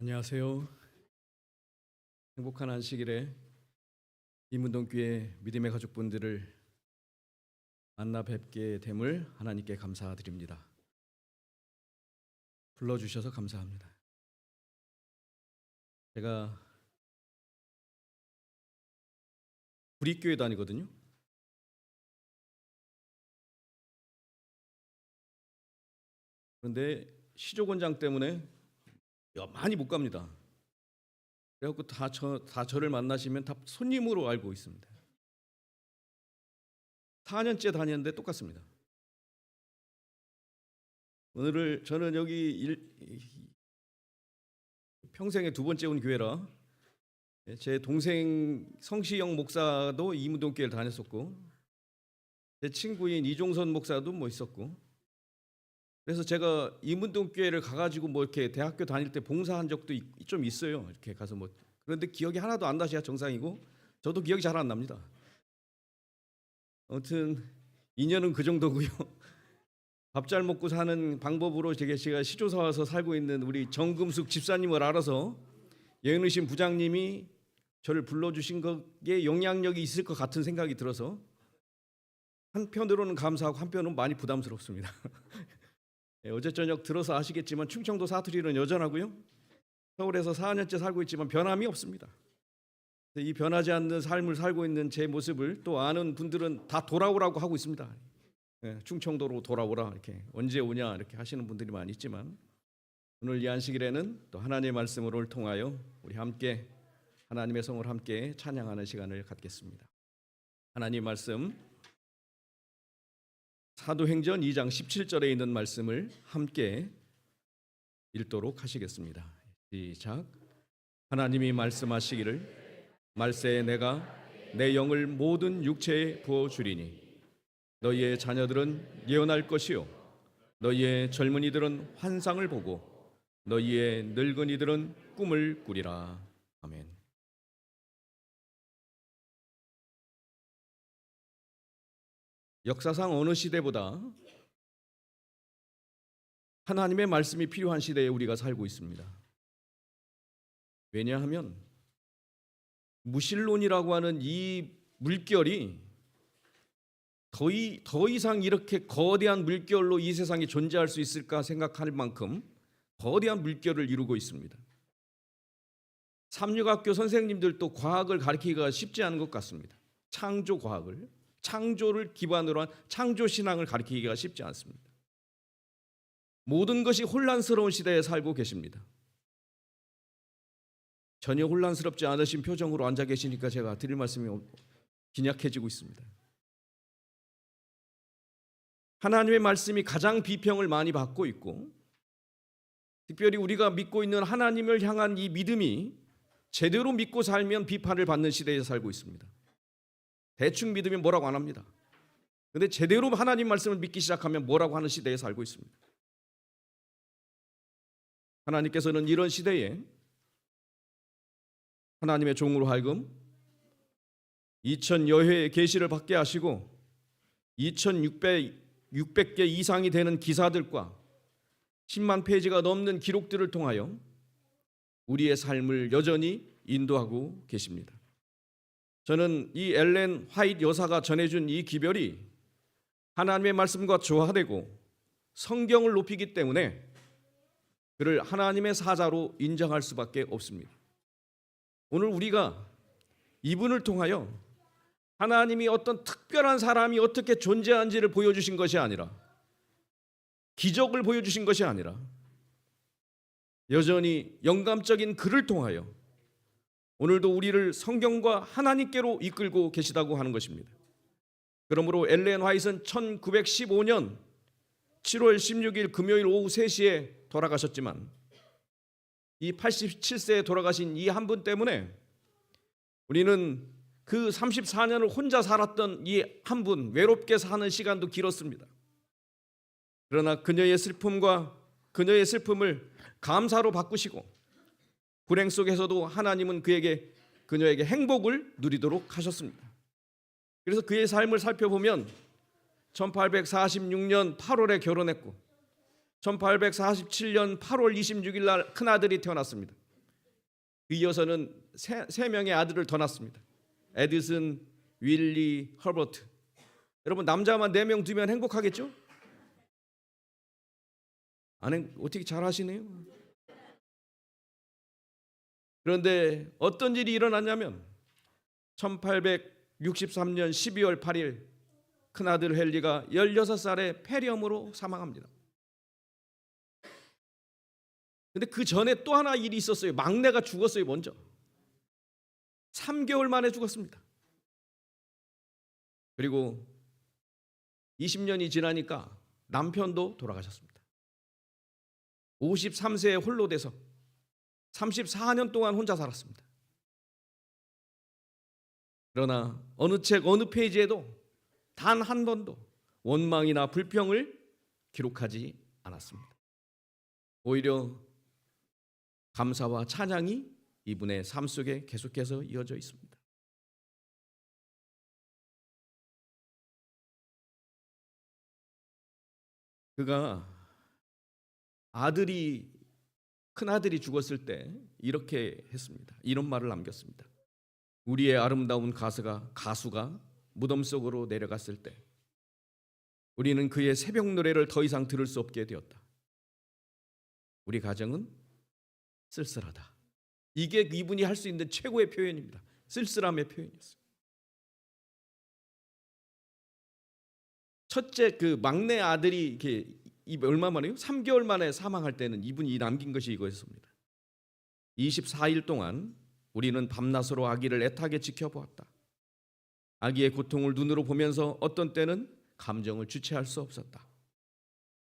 안녕하세요. 행복한 안식일에 이문동교회 믿음의 가족분들을 만나 뵙게 됨을 하나님께 감사드립니다. 불러주셔서 감사합니다. 제가 구리교회 다니거든요. 그런데 시조권장 때문에 많이 못 갑니다. 그래갖고 다 저를 만나시면 다 손님으로 알고 있습니다. 4년째 다녔는데 똑같습니다. 오늘을 저는 여기 평생에 두 번째 온 교회라 제 동생 성시영 목사도 이문동교회를 다녔었고 제 친구인 이종선 목사도 있었고, 그래서 제가 이문동교회를 가가지고 이렇게 대학교 다닐 때 봉사한 적도 좀 있어요. 이렇게 가서 그런데 기억이 하나도 안 나셔야 정상이고 저도 기억이 잘 안 납니다. 아무튼 인연은 그 정도고요. 밥 잘 먹고 사는 방법으로 제가 시조사 와서 살고 있는 우리 정금숙 집사님을 알아서 예은의신 부장님이 저를 불러주신 것에 영향력이 있을 것 같은 생각이 들어서 한편으로는 감사하고 한편으로는 많이 부담스럽습니다. 어제 저녁 들어서 아시겠지만 충청도 사투리는 여전하고요. 서울에서 4년째 살고 있지만 변함이 없습니다. 이 변하지 않는 삶을 살고 있는 제 모습을 또 아는 분들은 다 돌아오라고 하고 있습니다. 충청도로 돌아오라, 이렇게 언제 오냐 이렇게 하시는 분들이 많이 있지만, 오늘 이 안식일에는 또 하나님의 말씀을 통하여 우리 함께 하나님의 성을 함께 찬양하는 시간을 갖겠습니다. 하나님 말씀 사도행전 2장 17절에 있는 말씀을 함께 읽도록 하시겠습니다. 시작. 하나님이 말씀하시기를 말세에 내가 내 영을 모든 육체에 부어주리니 너희의 자녀들은 예언할 것이요 너희의 젊은이들은 환상을 보고 너희의 늙은이들은 꿈을 꾸리라. 아멘. 역사상 어느 시대보다 하나님의 말씀이 필요한 시대에 우리가 살고 있습니다. 왜냐하면 무신론이라고 하는 이 물결이 더 이상 이렇게 거대한 물결로 이 세상에 존재할 수 있을까 생각할 만큼 거대한 물결을 이루고 있습니다. 삼육학교 선생님들도 과학을 가르치기가 쉽지 않은 것 같습니다. 창조 과학을, 창조를 기반으로 한 창조 신앙을 가르치기가 쉽지 않습니다. 모든 것이 혼란스러운 시대에 살고 계십니다. 전혀 혼란스럽지 않으신 표정으로 앉아 계시니까 제가 드릴 말씀이 빈약해지고 있습니다. 하나님의 말씀이 가장 비평을 많이 받고 있고, 특별히 우리가 믿고 있는 하나님을 향한 이 믿음이 제대로 믿고 살면 비판을 받는 시대에 살고 있습니다. 대충 믿으면 뭐라고 안 합니다. 그런데 제대로 하나님 말씀을 믿기 시작하면 뭐라고 하는 시대에 살고 있습니다. 하나님께서는 이런 시대에 하나님의 종으로 하여금 2000여 회의 계시를 받게 하시고 2600개 이상이 되는 기사들과 10만 페이지가 넘는 기록들을 통하여 우리의 삶을 여전히 인도하고 계십니다. 저는 이 엘렌 화이트 여사가 전해준 이 기별이 하나님의 말씀과 조화되고 성경을 높이기 때문에 그를 하나님의 사자로 인정할 수밖에 없습니다. 오늘 우리가 이분을 통하여 하나님이 어떤 특별한 사람이 어떻게 존재한지를 보여주신 것이 아니라, 기적을 보여주신 것이 아니라 여전히 영감적인 글을 통하여 오늘도 우리를 성경과 하나님께로 이끌고 계시다고 하는 것입니다. 그러므로 엘렌 화이트는 1915년 7월 16일 금요일 오후 3시에 돌아가셨지만 이 87세에 돌아가신 이 한 분 때문에 우리는 그 34년을 혼자 살았던 이 한 분, 외롭게 사는 시간도 길었습니다. 그러나 그녀의 슬픔을 감사로 바꾸시고 불행 속에서도 하나님은 그녀에게 행복을 누리도록 하셨습니다. 그래서 그의 삶을 살펴보면 1846년 8월에 결혼했고 1847년 8월 26일 날 큰아들이 태어났습니다. 이어서는 세 명의 아들을 더 낳습니다. 에디슨, 윌리, 허버트. 여러분 남자만 4명 두면 행복하겠죠? 어떻게 잘 하시네요. 그런데 어떤 일이 일어났냐면 1863년 12월 8일 큰아들 헨리가 16살에 폐렴으로 사망합니다. 근데 그 전에 또 하나 일이 있었어요. 막내가 죽었어요. 먼저 3개월 만에 죽었습니다. 그리고 20년이 지나니까 남편도 돌아가셨습니다. 53세에 홀로 돼서 34년 동안 혼자 살았습니다. 그러나 어느 책 어느 페이지에도 단 한 번도 원망이나 불평을 기록하지 않았습니다. 오히려 감사와 찬양이 이분의 삶 속에 계속해서 이어져 있습니다. 그가 큰아들이 죽었을 때 이렇게 했습니다. 이런 말을 남겼습니다. 우리의 아름다운 가수가 무덤 속으로 내려갔을 때 우리는 그의 새벽 노래를 더 이상 들을 수 없게 되었다. 우리 가정은 쓸쓸하다. 이게 이분이 할 수 있는 최고의 표현입니다. 쓸쓸함의 표현이었어요. 첫째 그 막내 아들이 이렇게 얼마 만에요? 3개월 만에 사망할 때는 이분이 남긴 것이 이거였습니다. 24일 동안 우리는 밤낮으로 아기를 애타게 지켜보았다. 아기의 고통을 눈으로 보면서 어떤 때는 감정을 주체할 수 없었다.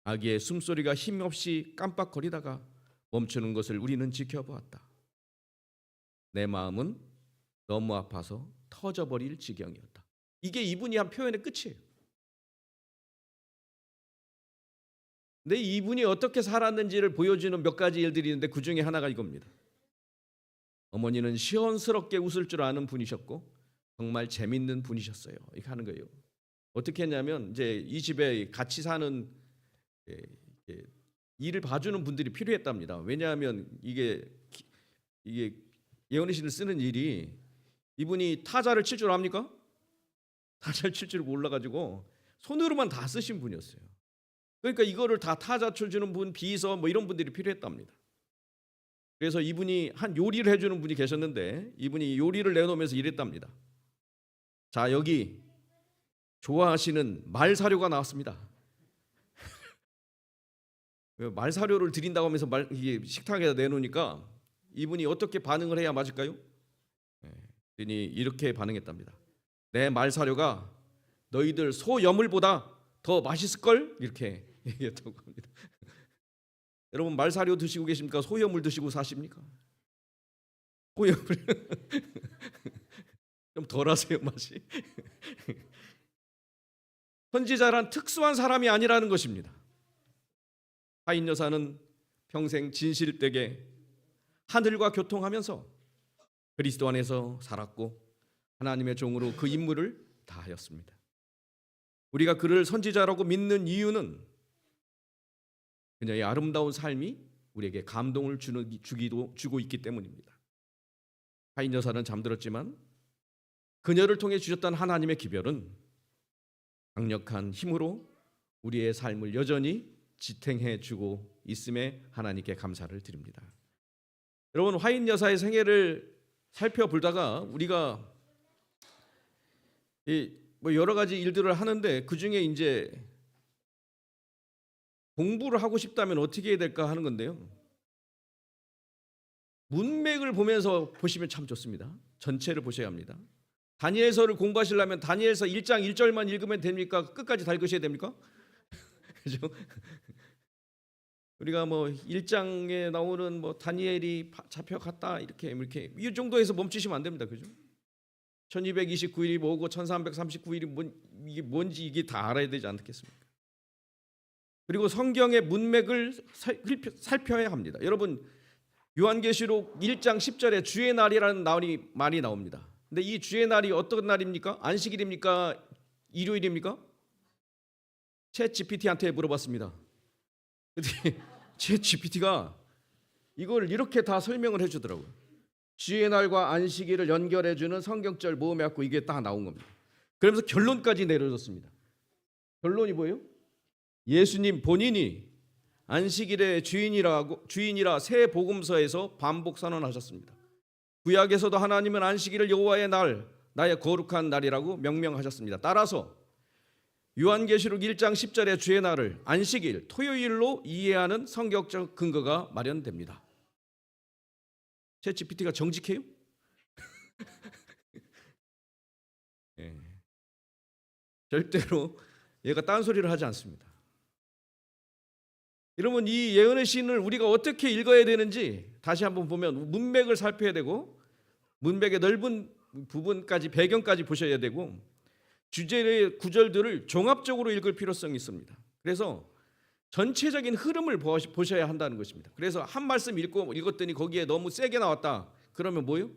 아기의 숨소리가 힘없이 깜빡거리다가 멈추는 것을 우리는 지켜보았다. 내 마음은 너무 아파서 터져버릴 지경이었다. 이게 이분이 한 표현의 끝이에요. 근데 이분이 어떻게 살았는지를 보여주는 몇 가지 일들이 있는데 그 중에 하나가 이겁니다. 어머니는 시원스럽게 웃을 줄 아는 분이셨고 정말 재밌는 분이셨어요. 이렇게 하는 거예요. 어떻게 했냐면 이제 이 집에 같이 사는 일을 봐주는 분들이 필요했답니다. 왜냐하면 이게 예언의 신을 쓰는 일이 이분이 타자를 칠 줄 압니까? 타자를 칠 줄 몰라가지고 손으로만 다 쓰신 분이었어요. 그러니까 이거를 다 타자 쳐주는 분, 비서 뭐 이런 분들이 필요했답니다. 그래서 이분이 한 요리를 해주는 분이 계셨는데 이분이 요리를 내놓으면서 이랬답니다. 자, 여기 좋아하시는 말 사료가 나왔습니다. 말 사료를 드린다고 하면서 이게 식탁에다 내놓으니까 이분이 어떻게 반응을 해야 맞을까요? 그러니 이렇게 반응했답니다. 내 말 사료가 너희들 소 여물보다 더 맛있을걸? 이렇게 얘기했다고 합니다. 여러분 말 사료 드시고 계십니까? 소 여물 드시고 사십니까? 소 여물 좀 덜하세요 맛이. 선지자란 특수한 사람이 아니라는 것입니다. 하인 여사는 평생 진실되게 하늘과 교통하면서 그리스도 안에서 살았고 하나님의 종으로 그 임무를 다하였습니다. 우리가 그를 선지자라고 믿는 이유는 그녀의 아름다운 삶이 우리에게 감동을 주고 있기 때문입니다. 하인 여사는 잠들었지만 그녀를 통해 주셨던 하나님의 기별은 강력한 힘으로 우리의 삶을 여전히 지탱해 주고 있음에 하나님께 감사를 드립니다. 여러분 화인 여사의 생애를 살펴보다가 우리가 뭐 여러 가지 일들을 하는데 그 중에 이제 공부를 하고 싶다면 어떻게 해야 될까 하는 건데요. 문맥을 보면서 보시면 참 좋습니다. 전체를 보셔야 합니다. 다니엘서를 공부하시려면 다니엘서 1장 1절만 읽으면 됩니까? 끝까지 다 읽으셔야 됩니까? 그죠? 우리가 뭐 1장에 나오는 뭐 다니엘이 잡혀갔다 이렇게 이 정도에서 멈추시면 안 됩니다. 그죠? 1229일이 뭐고 1339일이 이게 뭔지 이게 다 알아야 되지 않겠습니까? 그리고 성경의 문맥을 살펴야 합니다. 여러분 요한계시록 1장 10절에 주의 날이라는 말이 나옵니다. 근데 이 주의 날이 어떤 날입니까? 안식일입니까? 일요일입니까? 챗 GPT한테 물어봤습니다. 챗 GPT가 이걸 이렇게 다 설명을 해주더라고요. 주의 날과 안식일을 연결해주는 성경절 모음해갖고 이게 딱 나온 겁니다. 그러면서 결론까지 내려졌습니다. 결론이 뭐예요? 예수님 본인이 안식일의 주인이라 새 복음서에서 반복 선언하셨습니다. 구약에서도 하나님은 안식일을 여호와의 날, 나의 거룩한 날이라고 명명하셨습니다. 따라서 요한계시록 1장 10절의 주의 날을 안식일, 토요일로 이해하는 성경적 근거가 마련됩니다. 챗GPT가 정직해요? 네. 절대로 얘가 딴소리를 하지 않습니다. 여러분, 이 예언의 시인을 우리가 어떻게 읽어야 되는지 다시 한번 보면 문맥을 살펴야 되고, 문맥의 넓은 부분까지 배경까지 보셔야 되고, 주제의 구절들을 종합적으로 읽을 필요성이 있습니다. 그래서 전체적인 흐름을 보셔야 한다는 것입니다. 그래서 한 말씀 읽었더니 거기에 너무 세게 나왔다. 그러면 뭐요?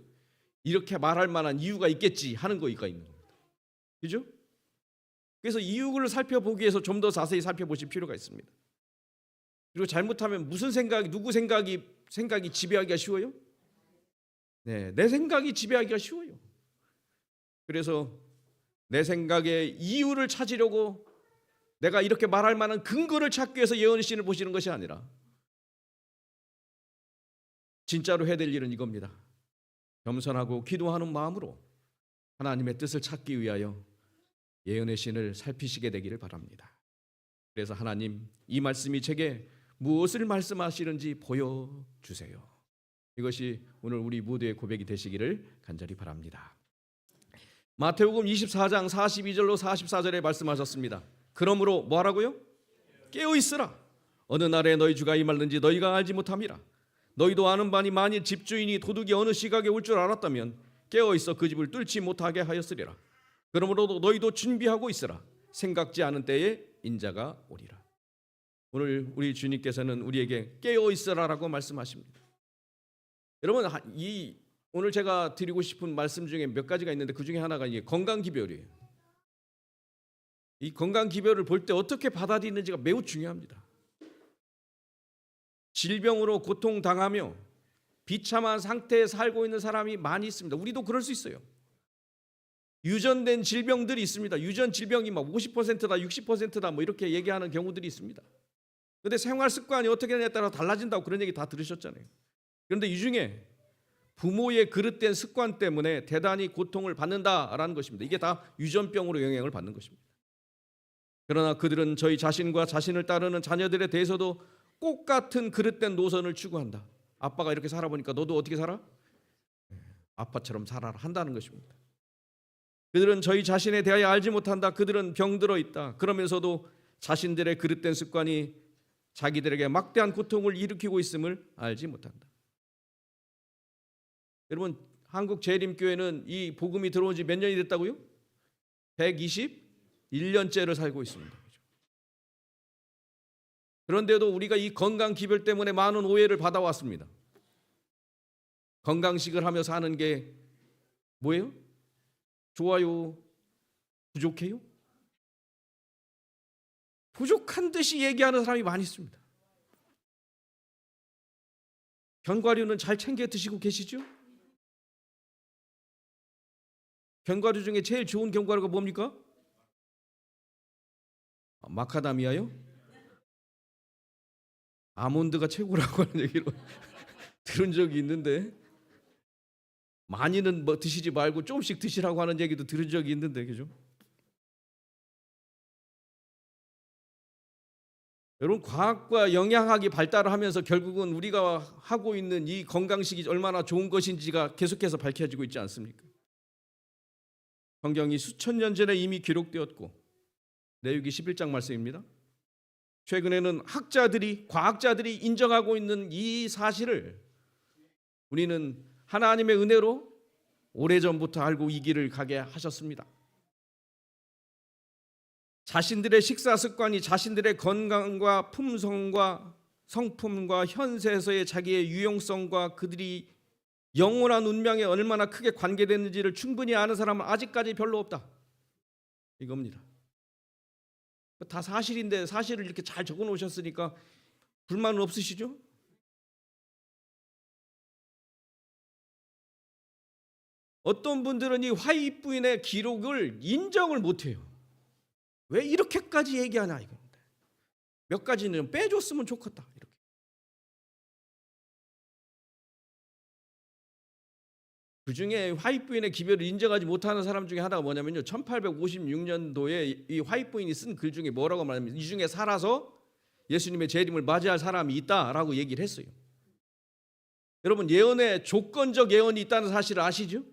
이렇게 말할 만한 이유가 있겠지 하는 거가 있는 겁니다. 그죠? 그래서 이유를 살펴보기 위해서 좀 더 자세히 살펴보실 필요가 있습니다. 그리고 잘못하면 무슨 생각이, 누구 생각이 지배하기가 쉬워요? 네, 내 생각이 지배하기가 쉬워요. 그래서 내 생각의 이유를 찾으려고 내가 이렇게 말할 만한 근거를 찾기 위해서 예언의 신을 보시는 것이 아니라 진짜로 해야 될 일은 이겁니다. 겸손하고 기도하는 마음으로 하나님의 뜻을 찾기 위하여 예언의 신을 살피시게 되기를 바랍니다. 그래서 하나님, 이 말씀이 제게 무엇을 말씀하시는지 보여주세요. 이것이 오늘 우리 모두의 고백이 되시기를 간절히 바랍니다. 마태복음 24장 42절로 44절에 말씀하셨습니다. 그러므로 뭐하라고요? 깨어있으라. 어느 날에 너희 주가 임하는지 너희가 알지 못함이라. 너희도 아는 바니 만일 집주인이 도둑이 어느 시각에 올 줄 알았다면 깨어있어 그 집을 뚫지 못하게 하였으리라. 그러므로 너희도 준비하고 있으라. 생각지 않은 때에 인자가 오리라. 오늘 우리 주님께서는 우리에게 깨어있으라라고 말씀하십니다. 여러분, 오늘 제가 드리고 싶은 말씀 중에 몇 가지가 있는데 그 중에 하나가 이게 건강기별이에요. 이 건강기별을 볼 때 어떻게 받아들이는지가 매우 중요합니다. 질병으로 고통당하며 비참한 상태에 살고 있는 사람이 많이 있습니다. 우리도 그럴 수 있어요. 유전된 질병들이 있습니다. 유전 질병이 막 50%다 60%다 뭐 이렇게 얘기하는 경우들이 있습니다. 그런데 생활 습관이 어떻게 되냐에 따라 달라진다고 그런 얘기 다 들으셨잖아요. 그런데 이 중에 부모의 그릇된 습관 때문에 대단히 고통을 받는다라는 것입니다. 이게 다 유전병으로 영향을 받는 것입니다. 그러나 그들은 저희 자신과 자신을 따르는 자녀들에 대해서도 똑같은 그릇된 노선을 추구한다. 아빠가 이렇게 살아보니까 너도 어떻게 살아? 아빠처럼 살아라 한다는 것입니다. 그들은 저희 자신에 대하여 알지 못한다. 그들은 병들어 있다. 그러면서도 자신들의 그릇된 습관이 자기들에게 막대한 고통을 일으키고 있음을 알지 못한다. 여러분, 한국 재림교회는 이 복음이 들어온 지 몇 년이 됐다고요? 121년째를 살고 있습니다. 그런데도 우리가 이 건강기별 때문에 많은 오해를 받아왔습니다. 건강식을 하며 사는 게 뭐예요? 좋아요? 부족해요? 부족한 듯이 얘기하는 사람이 많이 있습니다. 견과류는 잘 챙겨 드시고 계시죠? 견과류 중에 제일 좋은 견과류가 뭡니까? 마카다미아요? 아몬드가 최고라고 하는 얘기를 들은 적이 있는데, 많이는 뭐 드시지 말고 조금씩 드시라고 하는 얘기도 들은 적이 있는데, 그죠? 여러분, 과학과 영양학이 발달을 하면서 결국은 우리가 하고 있는 이 건강식이 얼마나 좋은 것인지가 계속해서 밝혀지고 있지 않습니까? 성경이 수천 년 전에 이미 기록되었고, 레위기 11장 말씀입니다. 최근에는 과학자들이 인정하고 있는 이 사실을 우리는 하나님의 은혜로 오래전부터 알고 이 길을 가게 하셨습니다. 자신들의 식사 습관이 자신들의 건강과 품성과 성품과 현세에서의 자기의 유용성과 그들이 영원한 운명에 얼마나 크게 관계되는지를 충분히 아는 사람은 아직까지 별로 없다. 이겁니다. 다 사실인데 사실을 이렇게 잘 적어 놓으셨으니까 불만은 없으시죠? 어떤 분들은 이 화입 부인의 기록을 인정을 못해요. 왜 이렇게까지 얘기하냐 이겁니다. 몇 가지는 좀 빼줬으면 좋겠다. 이렇게. 그중에 화입 부인의 기별을 인정하지 못하는 사람 중에 하나가 뭐냐면요. 1856년도에 이 화입 부인이 쓴 글 중에 뭐라고 말하면 이 중에 살아서 예수님의 재림을 맞이할 사람이 있다라고 얘기를 했어요. 여러분, 예언에 조건적 예언이 있다는 사실을 아시죠?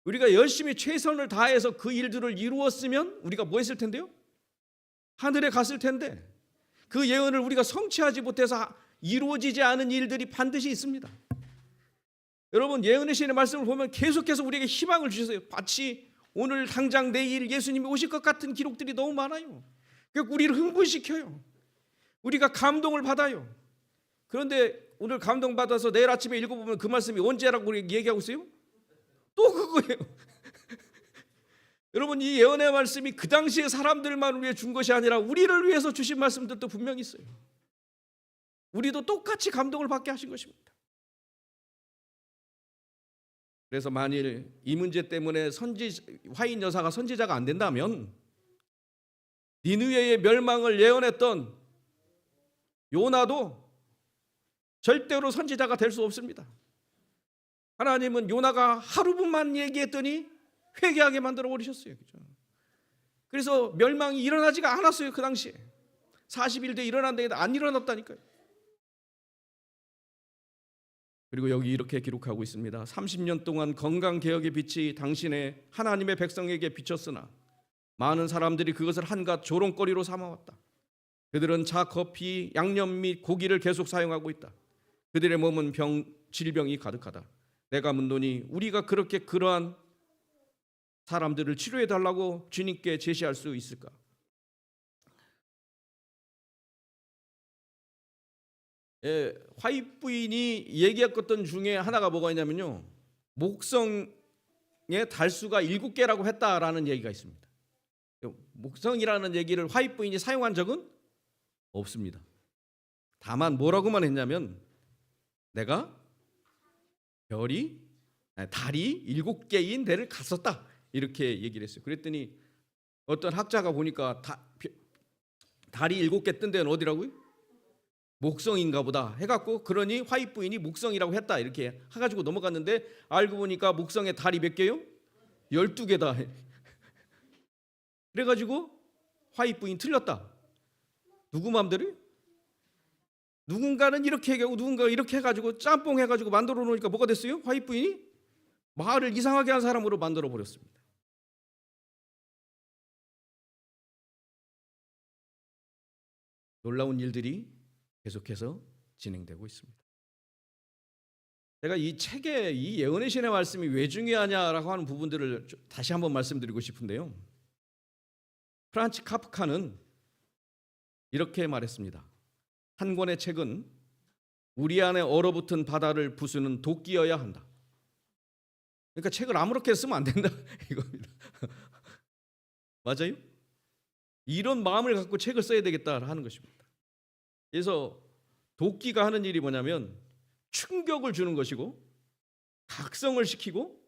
우리가 열심히 최선을 다해서 그 일들을 이루었으면 우리가 뭐 했을 텐데요? 하늘에 갔을 텐데 그 예언을 우리가 성취하지 못해서 이루어지지 않은 일들이 반드시 있습니다. 여러분, 예언의 신의 말씀을 보면 계속해서 우리에게 희망을 주셨어요. 마치 오늘 당장 내일 예수님이 오실 것 같은 기록들이 너무 많아요. 우리를 흥분시켜요. 우리가 감동을 받아요. 그런데 오늘 감동받아서 내일 아침에 읽어보면 그 말씀이 언제라고 우리 얘기하고 있어요? 또 그거예요. 여러분, 이 예언의 말씀이 그 당시에 사람들만 위해 준 것이 아니라 우리를 위해서 주신 말씀들도 분명히 있어요. 우리도 똑같이 감동을 받게 하신 것입니다. 그래서 만일 이 문제 때문에 화인 여사가 선지자가 안 된다면 니느웨의 멸망을 예언했던 요나도 절대로 선지자가 될 수 없습니다. 하나님은 요나가 하루분만 얘기했더니 회개하게 만들어 버리셨어요. 그죠? 그래서 멸망이 일어나지가 않았어요. 그 당시에 40일 일어난다는데 안 일어났다니까요. 그리고 여기 이렇게 기록하고 있습니다. 30년 동안 건강개혁의 빛이 당신의 하나님의 백성에게 비쳤으나 많은 사람들이 그것을 한갓 조롱거리로 삼아왔다. 그들은 차, 커피, 양념 및 고기를 계속 사용하고 있다. 그들의 몸은 질병이 가득하다. 내가 묻노니 우리가 그렇게 그러한 사람들을 치료해달라고 주님께 제시할 수 있을까? 화입 부인이 얘기했던 중에 하나가 뭐가 있냐면요, 목성의 달수가 7개라고 했다라는 얘기가 있습니다. 목성이라는 얘기를 화입 부인이 사용한 적은 없습니다. 다만 뭐라고만 했냐면 내가 달이 7개인 데를 갔었다 이렇게 얘기를 했어요. 그랬더니 어떤 학자가 보니까 달이 7개 뜬 데는 어디라고요? 목성인가 보다 해갖고, 그러니 화입 부인이 목성이라고 했다 이렇게 해가지고 넘어갔는데 알고 보니까 목성에 달이 몇 개요? 12개다. 그래가지고 화입 부인 틀렸다. 누구 마음대로? 누군가는 이렇게 얘기하고 누군가가 이렇게 해가지고 짬뽕 해가지고 만들어 놓으니까 뭐가 됐어요? 화입 부인이 말을 이상하게 한 사람으로 만들어 버렸습니다. 놀라운 일들이 계속해서 진행되고 있습니다. 제가 이 책에 이 예언의 신의 말씀이 왜 중요하냐라고 하는 부분들을 다시 한번 말씀드리고 싶은데요. 프란츠 카프카는 이렇게 말했습니다. 한 권의 책은 우리 안에 얼어붙은 바다를 부수는 도끼여야 한다. 그러니까 책을 아무렇게 쓰면 안 된다 이겁니다. 맞아요? 이런 마음을 갖고 책을 써야 되겠다 하는 것입니다. 그래서 도끼가 하는 일이 뭐냐면 충격을 주는 것이고 각성을 시키고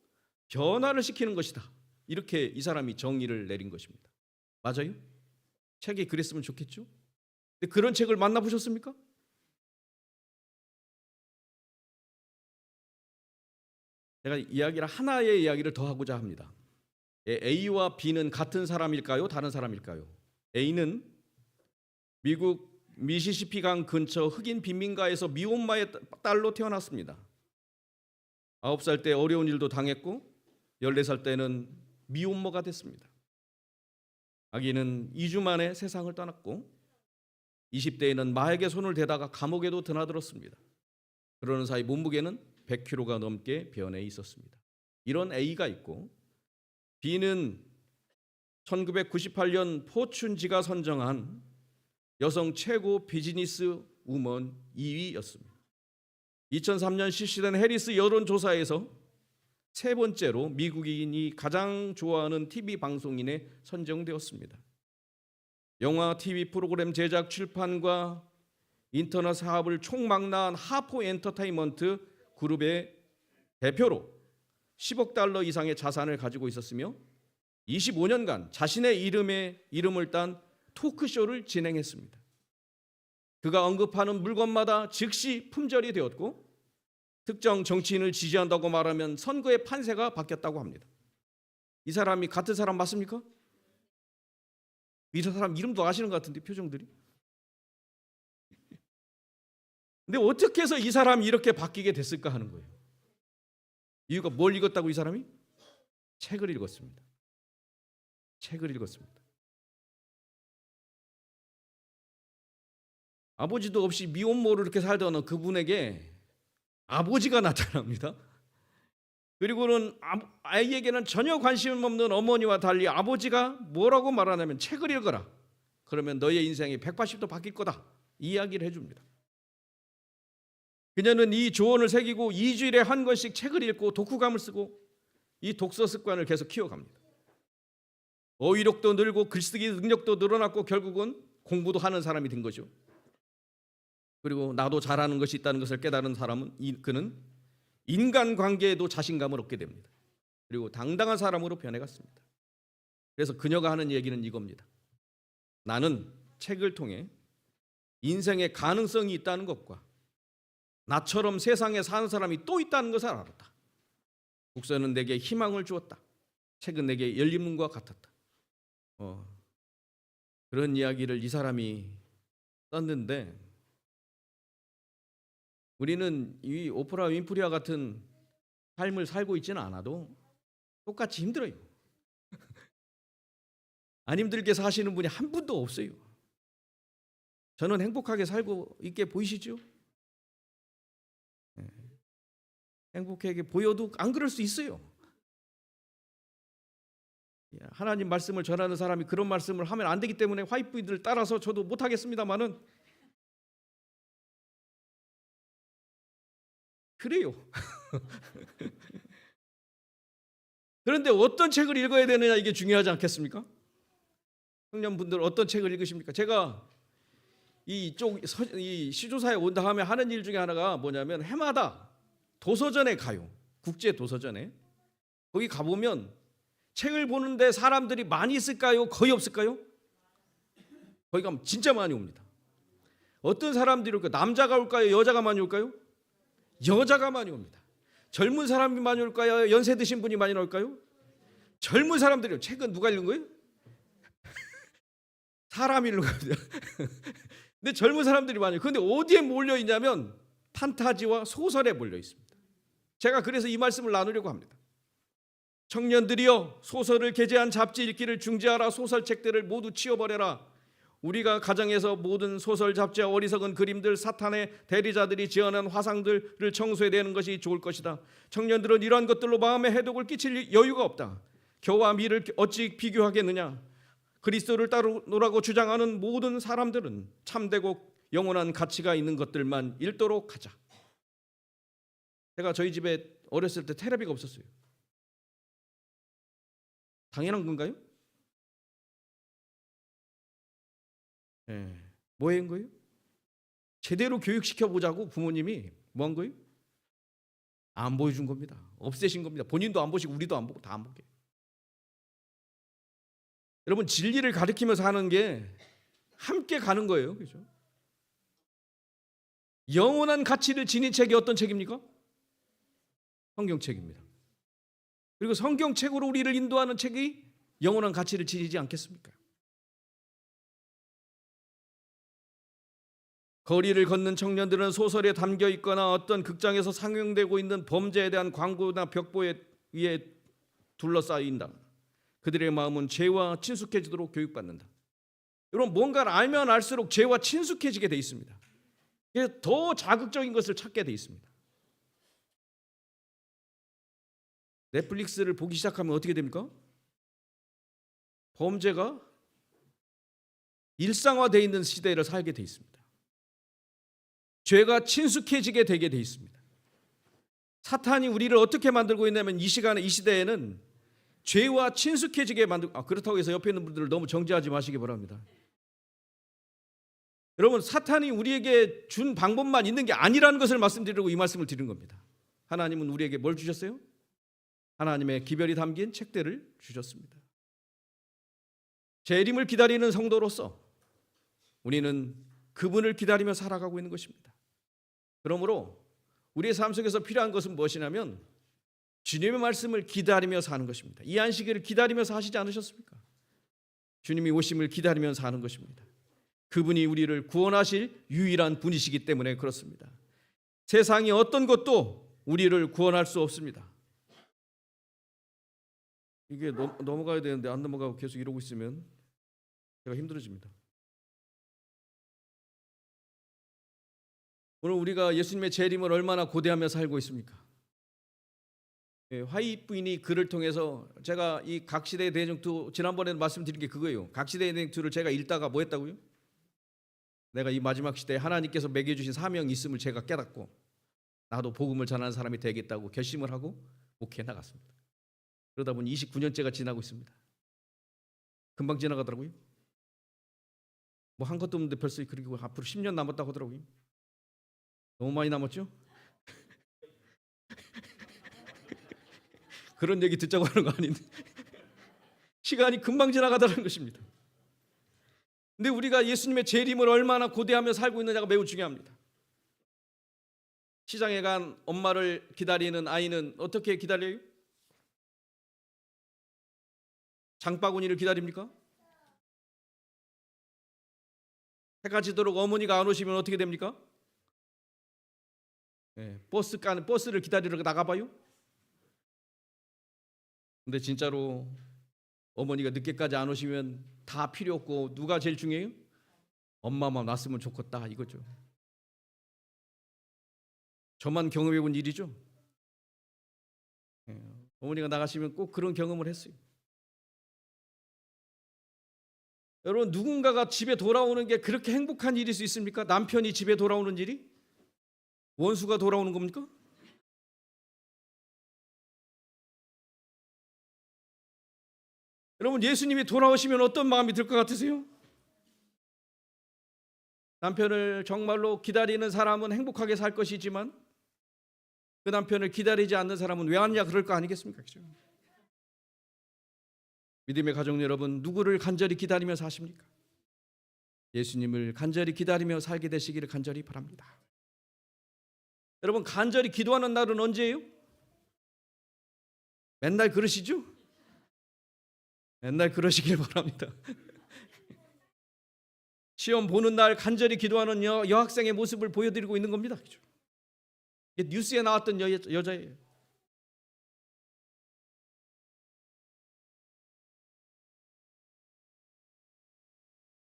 변화를 시키는 것이다. 이렇게 이 사람이 정의를 내린 것입니다. 맞아요? 책이 그랬으면 좋겠죠? 근데 그런 책을 만나보셨습니까? 제가 하나의 이야기를 더 하고자 합니다. A와 B는 같은 사람일까요? 다른 사람일까요? A는 미국 미시시피 강 근처 흑인 빈민가에서 미혼마의 딸로 태어났습니다. 9살 때 어려운 일도 당했고 14살 때는 미혼모가 됐습니다. 아기는 2주 만에 세상을 떠났고 20대에는 마약에 손을 대다가 감옥에도 드나들었습니다. 그러는 사이 몸무게는 100kg가 넘게 변해 있었습니다. 이런 A가 있고, B는 1998년 포춘지가 선정한 여성 최고 비즈니스 우먼 2위였습니다. 2003년 실시된 해리스 여론조사에서 세 번째로 미국인이 가장 좋아하는 TV 방송인에 선정되었습니다. 영화, TV 프로그램 제작, 출판과 인터넷 사업을 총망라한 하포 엔터테인먼트 그룹의 대표로 10억 달러 이상의 자산을 가지고 있었으며 25년간 자신의 이름을 딴 토크쇼를 진행했습니다. 그가 언급하는 물건마다 즉시 품절이 되었고 특정 정치인을 지지한다고 말하면 선거의 판세가 바뀌었다고 합니다. 이 사람이 같은 사람 맞습니까? 이 사람 이름도 아시는 것 같은데 표정들이. 근데 어떻게 해서 이 사람이 이렇게 바뀌게 됐을까 하는 거예요. 이유가 뭘 읽었다고 이 사람이? 책을 읽었습니다. 책을 읽었습니다. 아버지도 없이 미혼모로 이렇게 살던 그분에게 아버지가 나타납니다. 그리고는 아이에게는 전혀 관심 없는 어머니와 달리 아버지가 뭐라고 말하냐면 책을 읽어라. 그러면 너의 인생이 180도 바뀔 거다. 이야기를 해줍니다. 그녀는 이 조언을 새기고 2주일에 한 권씩 책을 읽고 독후감을 쓰고 이 독서 습관을 계속 키워갑니다. 어휘력도 늘고 글쓰기 능력도 늘어났고 결국은 공부도 하는 사람이 된 거죠. 그리고 나도 잘하는 것이 있다는 것을 깨달은 사람은 그는 인간관계에도 자신감을 얻게 됩니다. 그리고 당당한 사람으로 변해갔습니다. 그래서 그녀가 하는 얘기는 이겁니다. 나는 책을 통해 인생의 가능성이 있다는 것과 나처럼 세상에 사는 사람이 또 있다는 것을 알았다. 독서는 내게 희망을 주었다. 책은 내게 열린 문과 같았다. 그런 이야기를 이 사람이 썼는데 우리는 이 오프라 윈프리와 같은 삶을 살고 있지는 않아도 똑같이 힘들어요. 안 힘들게 사시는 분이 한 분도 없어요. 저는 행복하게 살고 있게 보이시죠? 행복하게 보여도 안 그럴 수 있어요. 하나님 말씀을 전하는 사람이 그런 말씀을 하면 안 되기 때문에 화이트보드를 따라서 저도 못하겠습니다만은 그래요. 그런데 어떤 책을 읽어야 되느냐 이게 중요하지 않겠습니까? 청년분들 어떤 책을 읽으십니까? 제가 이 시조사에 온 다음에 하는 일 중에 하나가 뭐냐면 해마다 도서전에 가요. 국제 도서전에. 거기 가보면 책을 보는데 사람들이 많이 있을까요? 거의 없을까요? 거기 가면 진짜 많이 옵니다. 어떤 사람들이 올까요? 남자가 올까요? 여자가 많이 올까요? 여자가 많이 옵니다. 젊은 사람이 많이 올까요? 연세 드신 분이 많이 올까요? 젊은 사람들이요. 책은 누가 읽는 거예요? 사람이 읽는 겁니다. 근데 젊은 사람들이 많이. 그런데 어디에 몰려 있냐면 판타지와 소설에 몰려 있습니다. 제가 그래서 이 말씀을 나누려고 합니다. 청년들이여 소설을 게재한 잡지 읽기를 중지하라. 소설책들을 모두 치워버려라. 우리가 가정에서 모든 소설 잡지와 어리석은 그림들 사탄의 대리자들이 지어낸 화상들을 청소해내는 것이 좋을 것이다. 청년들은 이러한 것들로 마음에 해독을 끼칠 여유가 없다. 겨와 밀을 어찌 비교하겠느냐. 그리스도를 따르노라고 주장하는 모든 사람들은 참되고 영원한 가치가 있는 것들만 읽도록 하자. 제가 저희 집에 어렸을 때 텔레비가 없었어요. 당연한 건가요? 뭐 한 거예요? 제대로 교육시켜 보자고 부모님이 뭐 한 거예요? 안 보여준 겁니다. 없애신 겁니다. 본인도 안 보시고 우리도 안 보고 다 안 보게. 여러분 진리를 가르치면서 하는 게 함께 가는 거예요. 그렇죠? 영원한 가치를 지닌 책이 어떤 책입니까? 성경책입니다. 그리고 성경책으로 우리를 인도하는 책이 영원한 가치를 지니지 않겠습니까? 거리를 걷는 청년들은 소설에 담겨 있거나 어떤 극장에서 상영되고 있는 범죄에 대한 광고나 벽보에 위에 둘러싸인다. 그들의 마음은 죄와 친숙해지도록 교육받는다. 여러분 뭔가를 알면 알수록 죄와 친숙해지게 돼 있습니다. 그래서 더 자극적인 것을 찾게 돼 있습니다. 넷플릭스를 보기 시작하면 어떻게 됩니까? 범죄가 일상화되어 있는 시대를 살게 돼 있습니다. 죄가 친숙해지게 되게 돼 있습니다. 사탄이 우리를 어떻게 만들고 있냐면 이 시간에 이 시대에는 죄와 친숙해지게 만들고 그렇다고 해서 옆에 있는 분들을 너무 정죄하지 마시기 바랍니다. 여러분 사탄이 우리에게 준 방법만 있는 게 아니라는 것을 말씀드리려고 이 말씀을 드린 겁니다. 하나님은 우리에게 뭘 주셨어요? 하나님의 기별이 담긴 책들을 주셨습니다. 재림을 기다리는 성도로서 우리는 그분을 기다리며 살아가고 있는 것입니다. 그러므로 우리의 삶 속에서 필요한 것은 무엇이냐면 주님의 말씀을 기다리며 사는 것입니다. 이 안식일을 기다리면서 하시지 않으셨습니까? 주님이 오심을 기다리면서 사는 것입니다. 그분이 우리를 구원하실 유일한 분이시기 때문에 그렇습니다. 세상이 어떤 것도 우리를 구원할 수 없습니다. 이게 넘어가야 되는데 안 넘어가고 계속 이러고 있으면 제가 힘들어집니다. 오늘 우리가 예수님의 재림을 얼마나 고대하며 살고 있습니까? 화이트 부인이 글을 통해서 제가 이 각시대의 대쟁투 지난번에도 말씀드린 게 그거예요. 각시대의 대쟁투를 제가 읽다가 뭐 했다고요? 내가 이 마지막 시대에 하나님께서 매겨주신 사명이 있음을 제가 깨닫고 나도 복음을 전하는 사람이 되겠다고 결심을 하고 목회에 나갔습니다. 그러다 보니 29년째가 지나고 있습니다. 금방 지나가더라고요. 뭐 한 것도 없는데 벌써 그리고 앞으로 10년 남았다고 하더라고요. 너무 많이 남았죠? 그런 얘기 듣자고 하는 거 아닌데 시간이 금방 지나가더라는 것입니다. 근데 우리가 예수님의 재림을 얼마나 고대하며 살고 있느냐가 매우 중요합니다. 시장에 간 엄마를 기다리는 아이는 어떻게 기다려요? 장바구니를 기다립니까? 해가 지도록 어머니가 안 오시면 어떻게 됩니까? 버스를 기다리러 나가봐요? 근데 진짜로 어머니가 늦게까지 안 오시면 다 필요 없고 누가 제일 중요해요? 엄마만 왔으면 좋겠다 이거죠. 저만 경험해 본 일이죠. 어머니가 나가시면 꼭 그런 경험을 했어요. 여러분 누군가가 집에 돌아오는 게 그렇게 행복한 일일 수 있습니까? 남편이 집에 돌아오는 일이? 원수가 돌아오는 겁니까? 여러분 예수님이 돌아오시면 어떤 마음이 들 것 같으세요? 남편을 정말로 기다리는 사람은 행복하게 살 것이지만 그 남편을 기다리지 않는 사람은 왜 왔냐 그럴 거 아니겠습니까? 그렇죠? 믿음의 가족 여러분, 누구를 간절히 기다리며 사십니까? 예수님을 간절히 기다리며 살게 되시기를 간절히 바랍니다. 여러분 간절히 기도하는 날은 언제예요? 맨날 그러시죠? 맨날 그러시길 바랍니다. 시험 보는 날 간절히 기도하는 여학생의 모습을 보여드리고 있는 겁니다. 그렇죠? 뉴스에 나왔던 여자예요.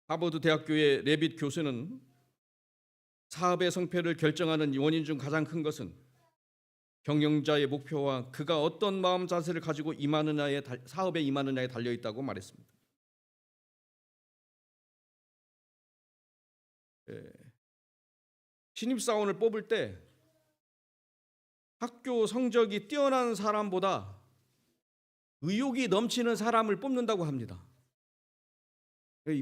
하버드 대학교의 레빗 교수는 사업의 성패를 결정하는 원인 중 가장 큰 것은 경영자의 목표와 그가 어떤 마음 자세를 가지고 사업에 임하느냐에 달려 있다고 말했습니다. 신입사원을 뽑을 때 학교 성적이 뛰어난 사람보다 의욕이 넘치는 사람을 뽑는다고 합니다.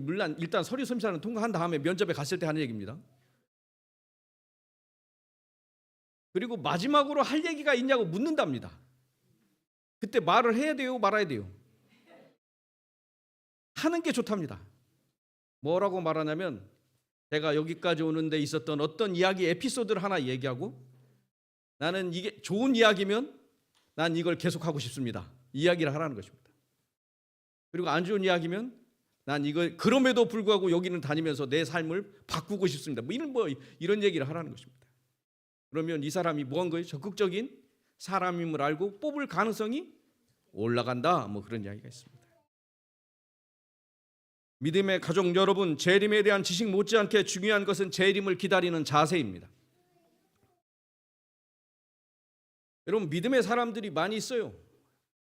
물론 일단 서류 심사는 통과한 다음에 면접에 갔을 때 하는 얘기입니다. 그리고 마지막으로 할 얘기가 있냐고 묻는답니다. 그때 말을 해야 돼요, 말아야 돼요? 하는 게 좋답니다. 뭐라고 말하냐면 제가 여기까지 오는데 있었던 어떤 이야기 에피소드를 하나 얘기하고 나는 이게 좋은 이야기면 난 이걸 계속하고 싶습니다. 이야기를 하라는 것입니다. 그리고 안 좋은 이야기면 난 이걸 그럼에도 불구하고 여기는 다니면서 내 삶을 바꾸고 싶습니다. 이런 얘기를 하라는 것입니다. 그러면 이 사람이 뭐한 거예요? 적극적인 사람임을 알고 뽑을 가능성이 올라간다. 그런 이야기가 있습니다. 믿음의 가족 여러분, 재림에 대한 지식 못지않게 중요한 것은 재림을 기다리는 자세입니다. 여러분 믿음의 사람들이 많이 있어요.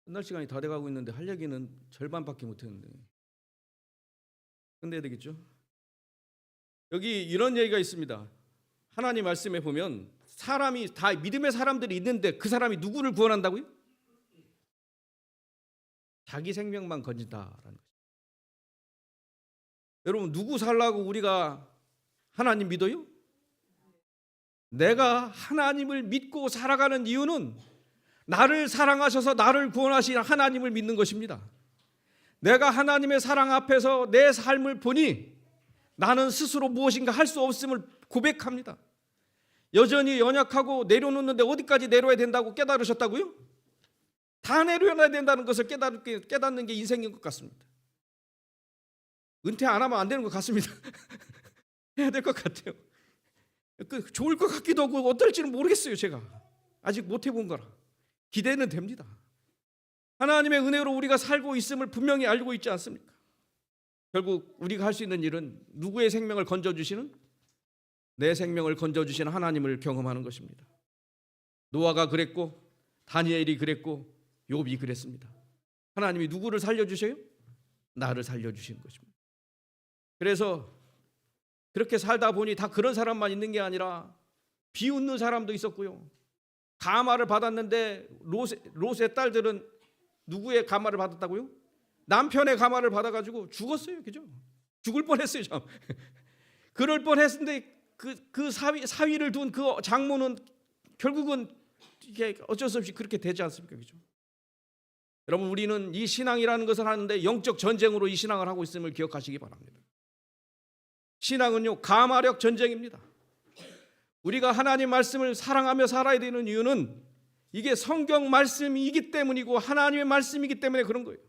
끝날 시간이 다 돼가고 있는데 할 얘기는 절반밖에 못했는데 끝내야 되겠죠. 여기 이런 얘기가 있습니다. 하나님 말씀에 보면 사람이 다 믿음의 사람들이 있는데 그 사람이 누구를 구원한다고요? 자기 생명만 건진다라는 거죠. 여러분 누구 살라고 우리가 하나님 믿어요? 내가 하나님을 믿고 살아가는 이유는 나를 사랑하셔서 나를 구원하신 하나님을 믿는 것입니다. 내가 하나님의 사랑 앞에서 내 삶을 보니 나는 스스로 무엇인가 할 수 없음을 고백합니다. 여전히 연약하고 내려놓는데 어디까지 내려야 된다고 깨달으셨다고요? 다 내려놔야 된다는 것을 깨닫는 게 인생인 것 같습니다. 은퇴 안 하면 안 되는 것 같습니다. 해야 될 것 같아요. 좋을 것 같기도 하고 어떨지는 모르겠어요. 제가 아직 못 해본 거라 기대는 됩니다. 하나님의 은혜로 우리가 살고 있음을 분명히 알고 있지 않습니까? 결국 우리가 할 수 있는 일은 누구의 생명을 건져주시는, 내 생명을 건져주시는 하나님을 경험하는 것입니다. 노아가 그랬고 다니엘이 그랬고 욥이 그랬습니다. 하나님이 누구를 살려주셔요? 나를 살려주시는 것입니다. 그래서 그렇게 살다 보니 다 그런 사람만 있는 게 아니라 비웃는 사람도 있었고요. 감화를 받았는데 롯의 딸들은 누구의 감화를 받았다고요? 남편의 감화를 받아가지고 죽었어요. 그죠? 죽을 뻔했어요. 참. 그럴 뻔했는데 그 사위를 둔 그 장모는 결국은 이게 어쩔 수 없이 그렇게 되지 않습니까? 그죠? 여러분, 우리는 이 신앙이라는 것을 하는데 영적 전쟁으로 이 신앙을 하고 있음을 기억하시기 바랍니다. 신앙은요, 감화력 전쟁입니다. 우리가 하나님 말씀을 사랑하며 살아야 되는 이유는 이게 성경 말씀이기 때문이고 하나님의 말씀이기 때문에 그런 거예요.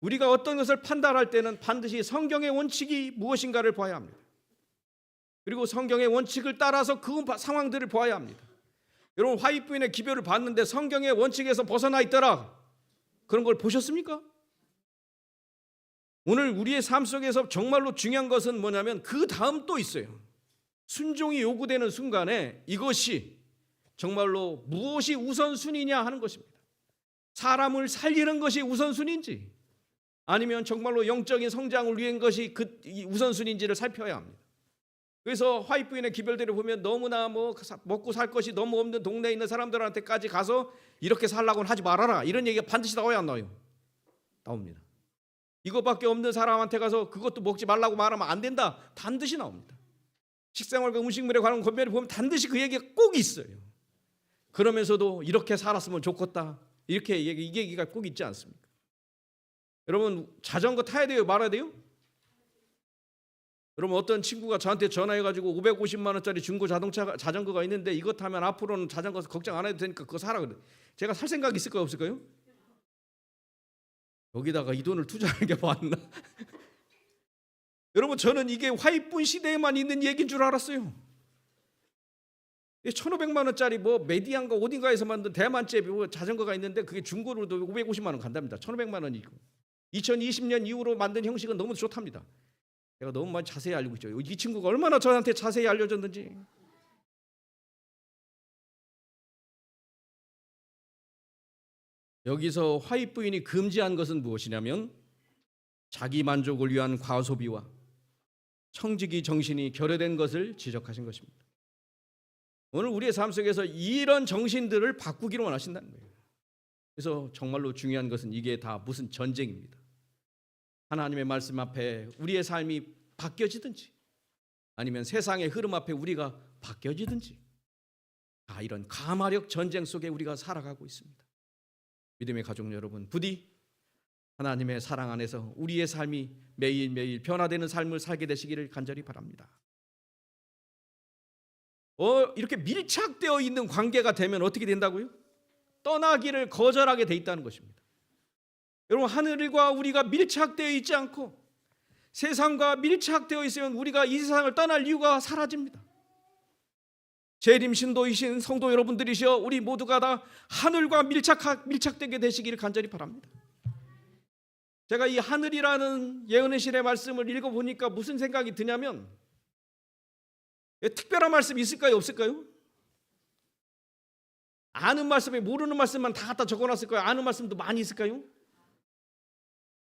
우리가 어떤 것을 판단할 때는 반드시 성경의 원칙이 무엇인가를 봐야 합니다. 그리고 성경의 원칙을 따라서 그 상황들을 보아야 합니다. 여러분, 화이부인의 기별을 봤는데 성경의 원칙에서 벗어나 있더라, 그런 걸 보셨습니까? 오늘 우리의 삶 속에서 정말로 중요한 것은 뭐냐면 그 다음 또 있어요. 순종이 요구되는 순간에 이것이 정말로 무엇이 우선순위냐 하는 것입니다. 사람을 살리는 것이 우선순위인지 아니면 정말로 영적인 성장을 위한 것이 그 우선순위인지를 살펴야 합니다. 그래서 화이트부인의 기별들을 보면 너무나 먹고 살 것이 너무 없는 동네에 있는 사람들한테까지 가서 이렇게 살라고는 하지 말아라, 이런 얘기가 반드시 나와야 안 나와요? 나옵니다. 이것밖에 없는 사람한테 가서 그것도 먹지 말라고 말하면 안 된다, 반드시 나옵니다. 식생활과 음식물에 관한 권면을 보면 반드시 그 얘기가 꼭 있어요. 그러면서도 이렇게 살았으면 좋겠다, 이렇게 이 얘기가 꼭 있지 않습니까? 여러분, 자전거 타야 돼요, 말아야 돼요? 여러분, 어떤 친구가 저한테 전화해가지고 550만 원짜리 중고 자전거가 있는데 이거 타면 앞으로는 자전거 걱정 안 해도 되니까 그거 사라 그래. 제가 살 생각이 있을까요, 없을까요? 여기다가 이 돈을 투자하는 게 맞나? 여러분, 저는 이게 화이트분 시대에만 있는 얘기인 줄 알았어요. 1,500만 원짜리 메디안가 어딘가에서 만든 대만제 자전거가 있는데 그게 중고로도 550만 원 간답니다. 1,500만 원이고 2020년 이후로 만든 형식은 너무 좋답니다. 제가 너무 많이 자세히 알고 있죠. 이 친구가 얼마나 저한테 자세히 알려줬는지. 여기서 화이트부인이 금지한 것은 무엇이냐면 자기 만족을 위한 과소비와 청지기 정신이 결여된 것을 지적하신 것입니다. 오늘 우리의 삶 속에서 이런 정신들을 바꾸기를 원하신다는 거예요. 그래서 정말로 중요한 것은 이게 다 무슨 전쟁입니다. 하나님의 말씀 앞에 우리의 삶이 바뀌어지든지 아니면 세상의 흐름 앞에 우리가 바뀌어지든지, 다 이런 감화력 전쟁 속에 우리가 살아가고 있습니다. 믿음의 가족 여러분, 부디 하나님의 사랑 안에서 우리의 삶이 매일매일 변화되는 삶을 살게 되시기를 간절히 바랍니다. 이렇게 밀착되어 있는 관계가 되면 어떻게 된다고요? 떠나기를 거절하게 돼 있다는 것입니다. 여러분, 하늘과 우리가 밀착되어 있지 않고 세상과 밀착되어 있으면 우리가 이 세상을 떠날 이유가 사라집니다. 재림 신도이신 성도 여러분들이시여, 우리 모두가 다 하늘과 밀착되게 되시기를 간절히 바랍니다. 제가 이 하늘이라는 예언의 신의 말씀을 읽어보니까 무슨 생각이 드냐면, 특별한 말씀이 있을까요, 없을까요? 아는 말씀에 모르는 말씀만 다 갖다 적어놨을까요? 아는 말씀도 많이 있을까요?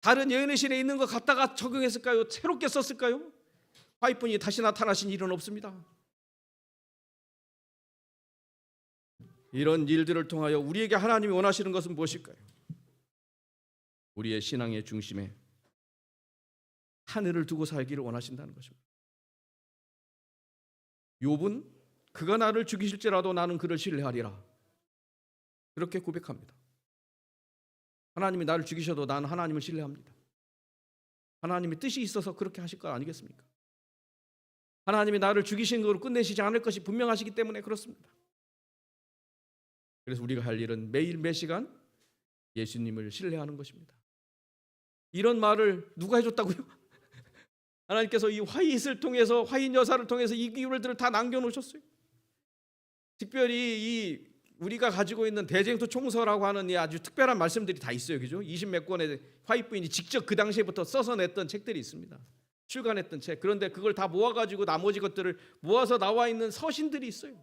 다른 예언의 신에 있는 것 갖다가 적용했을까요? 새롭게 썼을까요? 화이트분이 다시 나타나신 일은 없습니다. 이런 일들을 통하여 우리에게 하나님이 원하시는 것은 무엇일까요? 우리의 신앙의 중심에 하늘을 두고 살기를 원하신다는 것입니다. 욥은 그가 나를 죽이실지라도 나는 그를 신뢰하리라. 그렇게 고백합니다. 하나님이 나를 죽이셔도 나는 하나님을 신뢰합니다. 하나님의 뜻이 있어서 그렇게 하실 것 아니겠습니까? 하나님이 나를 죽이신 것으로 끝내시지 않을 것이 분명하시기 때문에 그렇습니다. 그래서 우리가 할 일은 매일 매 시간 예수님을 신뢰하는 것입니다. 이런 말을 누가 해줬다고요? 하나님께서 이 화잇을 통해서, 화잇 여사를 통해서 이 기울들을 다 남겨놓으셨어요. 특별히 이 우리가 가지고 있는 대쟁투 총서라고 하는 이 아주 특별한 말씀들이 다 있어요. 그죠? 20몇 권의 화잇 부인이 직접 그 당시에부터 써서 냈던 책들이 있습니다. 출간했던 책. 그런데 그걸 다 모아가지고 나머지 것들을 모아서 나와 있는 서신들이 있어요.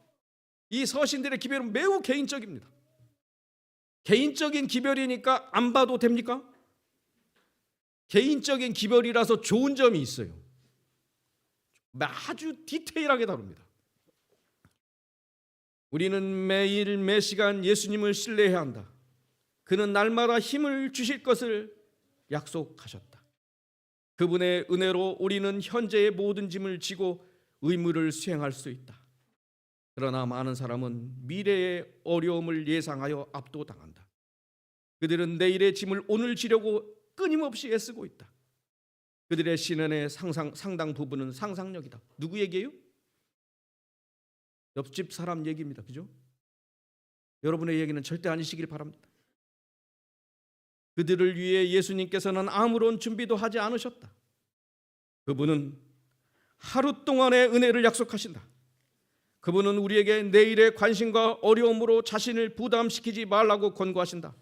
이 서신들의 기별은 매우 개인적입니다. 개인적인 기별이니까 안 봐도 됩니까? 개인적인 기별이라서 좋은 점이 있어요. 아주 디테일하게 다룹니다. 우리는 매일 매 시간 예수님을 신뢰해야 한다. 그는 날마다 힘을 주실 것을 약속하셨다. 그분의 은혜로 우리는 현재의 모든 짐을 지고 의무를 수행할 수 있다. 그러나 많은 사람은 미래의 어려움을 예상하여 압도당한다. 그들은 내일의 짐을 오늘 지려고 끊임없이 애쓰고 있다. 그들의 신앙의 상당 부분은 상상력이다. 누구 얘기예요? 옆집 사람 얘기입니다. 그죠? 여러분의 얘기는 절대 아니시길 바랍니다. 그들을 위해 예수님께서는 아무런 준비도 하지 않으셨다. 그분은 하루 동안의 은혜를 약속하신다. 그분은 우리에게 내일의 관심과 어려움으로 자신을 부담시키지 말라고 권고하신다.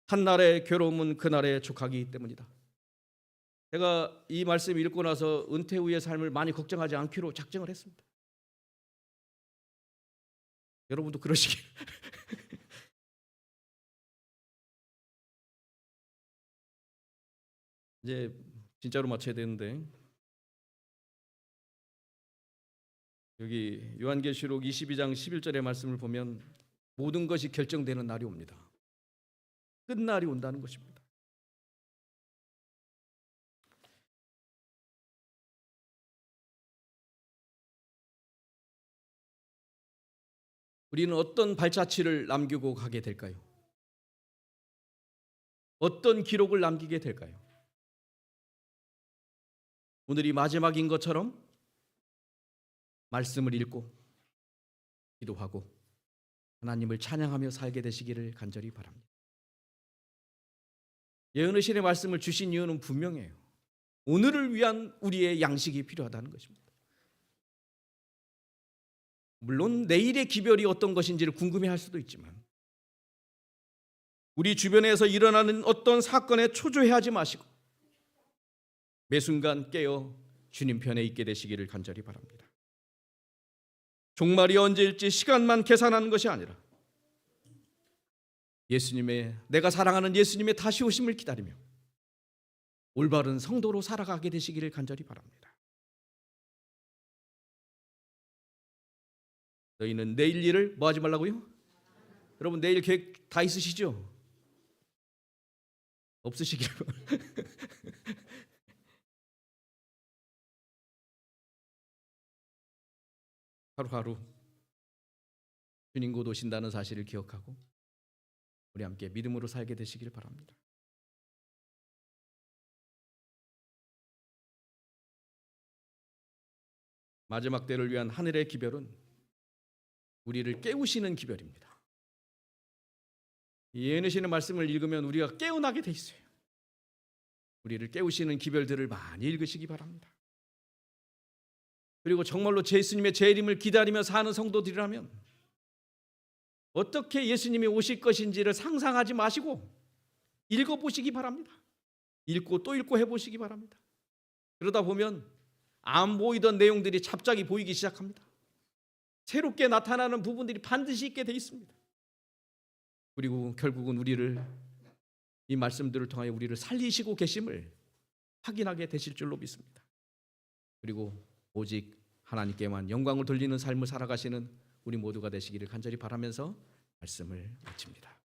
한날의 괴로움은 그날에 족하기 때문이다. 제가 이 말씀 읽고 나서 은퇴 후의 삶을 많이 걱정하지 않기로 작정을 했습니다. 여러분도 그러시길. 이제 진짜로 마쳐야 되는데, 여기 요한계시록 22장 11절의 말씀을 보면 모든 것이 결정되는 날이 옵니다. 끝날이 온다는 것입니다. 우리는 어떤 발자취를 남기고 가게 될까요? 어떤 기록을 남기게 될까요? 오늘이 마지막인 것처럼 말씀을 읽고 기도하고 하나님을 찬양하며 살게 되시기를 간절히 바랍니다. 예언의 신의 말씀을 주신 이유는 분명해요. 오늘을 위한 우리의 양식이 필요하다는 것입니다. 물론 내일의 기별이 어떤 것인지를 궁금해할 수도 있지만 우리 주변에서 일어나는 어떤 사건에 초조해하지 마시고 매 순간 깨어 주님 편에 있게 되시기를 간절히 바랍니다. 종말이 언제일지 시간만 계산하는 것이 아니라 내가 사랑하는 예수님의 다시 오심을 기다리며 올바른 성도로 살아가게 되시기를 간절히 바랍니다. 너희는 내일 일을 뭐 하지 말라고요? 여러분 내일 계획 다 있으시죠? 없으시길 하루하루 주님 곧 오신다는 사실을 기억하고 우리 함께 믿음으로 살게 되시길 바랍니다. 마지막 때를 위한 하늘의 기별은 우리를 깨우시는 기별입니다. 예언의 신의 말씀을 읽으면 우리가 깨어나게 돼 있어요. 우리를 깨우시는 기별들을 많이 읽으시기 바랍니다. 그리고 정말로 예수님의 재림을 기다리며 사는 성도들이라면 어떻게 예수님이 오실 것인지를 상상하지 마시고 읽어보시기 바랍니다. 읽고 또 읽고 해보시기 바랍니다. 그러다 보면 안 보이던 내용들이 갑자기 보이기 시작합니다. 새롭게 나타나는 부분들이 반드시 있게 돼 있습니다. 그리고 결국은 이 말씀들을 통하여 우리를 살리시고 계심을 확인하게 되실 줄로 믿습니다. 그리고 오직 하나님께만 영광을 돌리는 삶을 살아가시는 우리 모두가 되시기를 간절히 바라면서 말씀을 마칩니다.